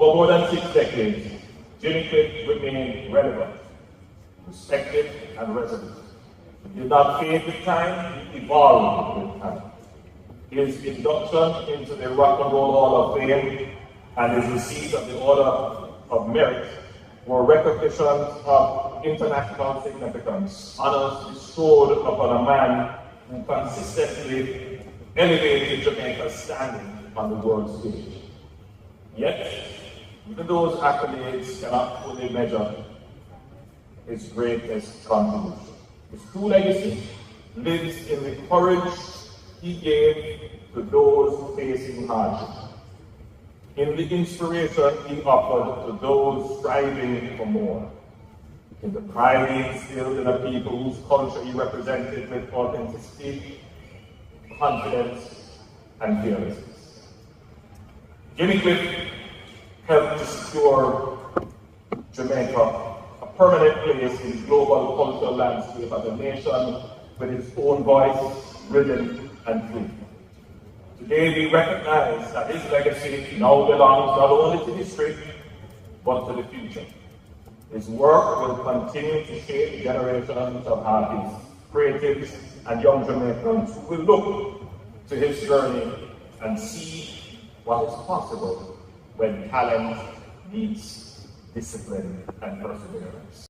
Over more than 6 decades, Jimmy Cliff remained relevant, respected, and resolute. He did not fade with time, he evolved with time. His induction into the Rock and Roll Hall of Fame and his receipt of the Order of Merit were recognitions of international significance, honors bestowed upon a man who consistently elevated Jamaica's standing on the world stage. Yet, even those accolades cannot fully measure his greatest contribution. His true legacy lives in the courage he gave to those facing hardship, in the inspiration he offered to those striving for more, in the pride he instilled in a people whose culture he represented with authenticity, confidence, and fearlessness. Jimmy Cliff helped to secure Jamaica a permanent place in the global cultural landscape as a nation with its own voice, rhythm, and truth. Today we recognize that his legacy now belongs not only to history, but to the future. His work will continue to shape generations of artists, creatives, and young Jamaicans who will look to his journey and see what is possible when talent meets discipline and perseverance.